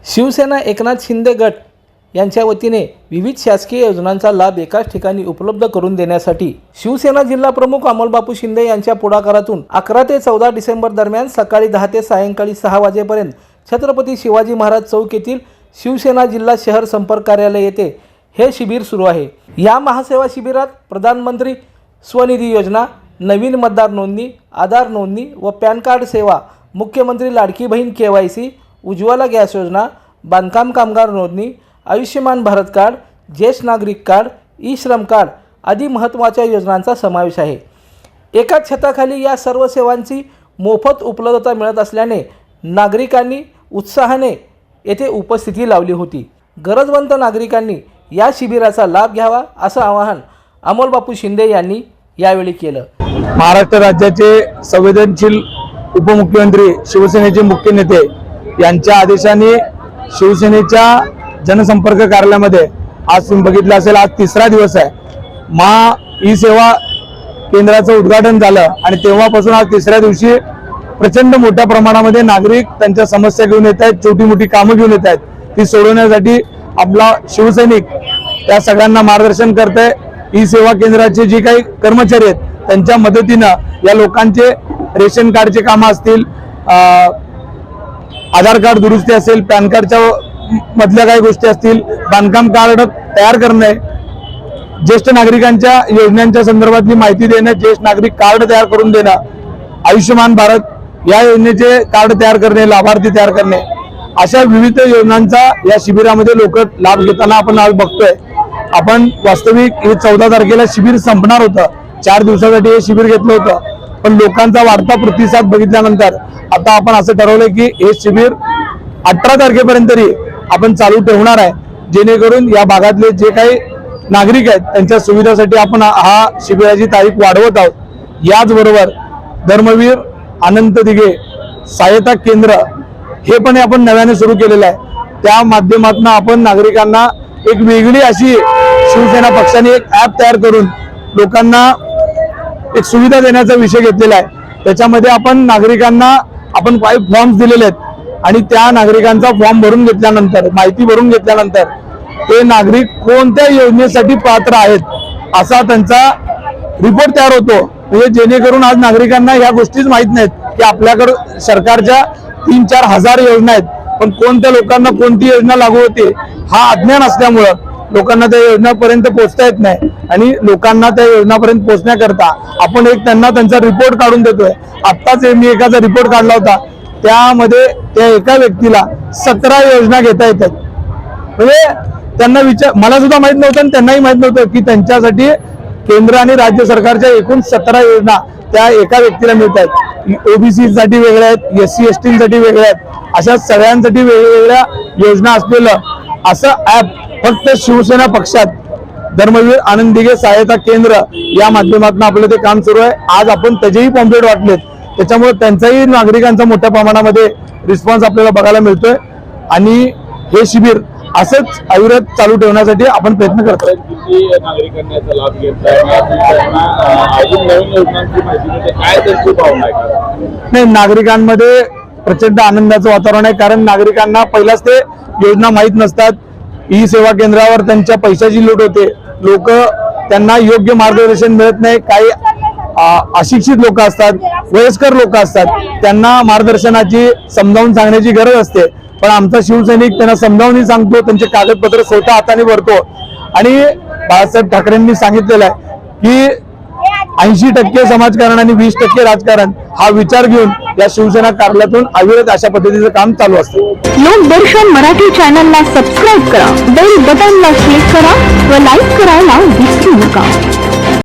शिवसेना एकनाथ शिंदे गट यांच्या वतीने विविध शासकीय योजनांचा लाभ एकाच ठिकाणी उपलब्ध करून देण्यासाठी शिवसेना जिल्हा प्रमुख अमोलबापू शिंदे यांच्या पुढाकारातून 11 ते 14 डिसेंबर दरम्यान सकाळी 10 ते सायंकाळी 6 वाजेपर्यंत छत्रपती शिवाजी महाराज चौक येथील शिवसेना जिल्हा शहर संपर्क कार्यालय येथे हे शिबिर सुरू आहे। या महासेवा शिबिरात प्रधानमंत्री स्वनिधी योजना, नवीन मतदार नोंदणी, आधार नोंदणी व पॅन कार्ड सेवा, मुख्यमंत्री लाडकी बहीण KYC, उज्ज्वला गॅस योजना, बांधकाम कामगार नोंदणी, आयुष्यमान भारत कार्ड, ज्येष्ठ नागरिक कार्ड, ई श्रम कार्ड आदी महत्त्वाच्या योजनांचा समावेश आहे। एकाच छताखाली या सर्व सेवांची मोफत उपलब्धता मिळत असल्याने नागरिकांनी उत्साहाने येथे उपस्थिती लावली होती। गरजवंत नागरिकांनी या शिबिराचा लाभ घ्यावा असं आवाहन अमोलबापू शिंदे यांनी यावेळी केलं। महाराष्ट्र राज्याचे संवेदनशील उपमुख्यमंत्री, शिवसेनेचे मुख्य नेते यांच्या आदेशाने शिवसेनेच्या जनसंपर्क कार्यालयामध्ये आज तुम्ही बघितलं असेल, आज 3रा दिवस आहे। ई सेवा केंद्राचं उद्घाटन झालं आणि तेव्हापासून आज 3ऱ्या दिवशी प्रचंड मोठ्या प्रमाणामध्ये नागरिक त्यांच्या समस्या घेऊन येत आहेत, छोटी मोठी कामं घेऊन येत आहेत। ती सोडवण्यासाठी आपला शिवसैनिक त्या सगळ्यांना मार्गदर्शन करत आहे। ई सेवा केंद्राचे जे काही कर्मचारी आहेत त्यांच्या मदतीनं या लोकांचे रेशन कार्डचे कामं असतील, आधार कार्ड दुरुस्ती असेल, पॅन कार्डच्या मधल्या काही गोष्टी असतील, बांधकाम कार्ड तयार करणे, ज्येष्ठ नागरिकांच्या योजनांच्या संदर्भातली माहिती देणे, ज्येष्ठ नागरिक कार्ड तयार करून देणं, आयुष्यमान भारत या योजनेचे कार्ड तयार करणे, लाभार्थी तयार करणे, अशा विविध योजनांचा या शिबिरामध्ये लोक लाभ घेताना आपण आज बघतोय। आपण वास्तविक हे 14 तारखेला शिबिर संपणार होतं, 4 दिवसासाठी हे शिबिर घेतलं होतं, पण लोकांचा वाढता प्रतिसाद बघितल्यानंतर आता आपण असं ठरवलंय की हे शिबिर 18 तारखेपर्यंत तरी आपण चालू ठेवणार आहे, जेणेकरून या भागातले जे काही नागरिक आहेत त्यांच्या सुविधासाठी आपण हा शिबिराची तारीख वाढवत आहोत। याचबरोबर धर्मवीर अनंत दिघे सहायता केंद्र हे पण आपण नव्याने सुरू केलेलं आहे। त्या माध्यमातून आपण नागरिकांना एक वेगळी अशी शिवसेना पक्षाने एक ॲप तयार करून लोकांना एक सुविधा देण्याचा विषय घेतलेला आहे। त्याच्यामध्ये आपण नागरिकांना आपण 5 फॉर्म्स दिलेले आहेत आणि त्या नागरिकांचा फॉर्म भरून घेतल्यानंतर, माहिती भरून घेतल्यानंतर ते नागरिक कोणत्या योजनेसाठी पात्र आहेत असा त्यांचा रिपोर्ट तयार होतो। म्हणजे जेणेकरून आज नागरिकांना या गोष्टीच माहित नाहीत की आपल्याकडे सरकारच्या 3-4 हजार योजना आहेत, पण कोणत्या लोकांना कोणती योजना लागू होते हा अज्ञान असल्यामुळं लोकांना त्या योजनापर्यंत पोहोचता येत नाही आणि लोकांना त्या योजनापर्यंत पोहोचण्याकरता आपण एक त्यांना त्यांचा रिपोर्ट काढून देतोय। आत्ताच मी एकाचा रिपोर्ट काढला होता, त्यामध्ये त्या एका व्यक्तीला 17 योजना घेता येतात। म्हणजे त्यांना मला सुद्धा माहित नव्हतं आणि त्यांनाही माहित नव्हतं की त्यांच्यासाठी केंद्र आणि राज्य सरकारच्या एकूण 17 योजना त्या एका व्यक्तीला मिळतात। OBC साठी वेगळ्या आहेत, SC ST साठी वेगळ्या आहेत, अशा सगळ्यांसाठी वेगवेगळ्या योजना असलेलं असं ॲप फक्त शिवसेना पक्षात धर्मवीर आनंद दिघे सहायता केंद्र या माध्यमातून आपलं ते काम सुरू आहे। आज आपण त्याचेही पॉम्पलेट वाटलेत, त्याच्यामुळे त्यांचाही नागरिकांचा मोठ्या प्रमाणामध्ये रिस्पॉन्स आपल्याला बघायला मिळतोय आणि हे शिबिर असंच अविरत चालू ठेवण्यासाठी आपण प्रयत्न करतोय। नागरिकांनी याचा लाभ घेतलाय, अजून नवीन योजनांची माहिती देते, काय त्यांची भावना आहे? नाही, नागरिकांमध्ये प्रचंड आनंदाचं वातावरण आहे, कारण नागरिकांना पहिलाच ते योजना माहीत नसतात। ई सेवा केंद्रावर त्यांच्या पैशाची लूट होते, लोक त्यांना योग्य मार्गदर्शन मिळत नाही। काही अशिक्षित लोक असतात, वयस्कर लोक असतात, त्यांना मार्गदर्शनाची समजावून सांगण्याची गरज असते, पण आमचा शिवसैनिक त्यांना समजावून सांगतो, त्यांचे कागदपत्र स्वतः हाताने भरतो आणि बाळासाहेब ठाकरेंनी सांगितलेलं आहे की 80% समाजकारण आणि 20% राजकारण हा विचार घेऊन या शिवसेना कार्यालयातून अविरत अशा पद्धतीचं काम चालू असतं। लोकदर्शन मराठी चॅनलला सबस्क्राईब करा, बेल बटनला क्लिक करा व लाईक करायला विसरू नका।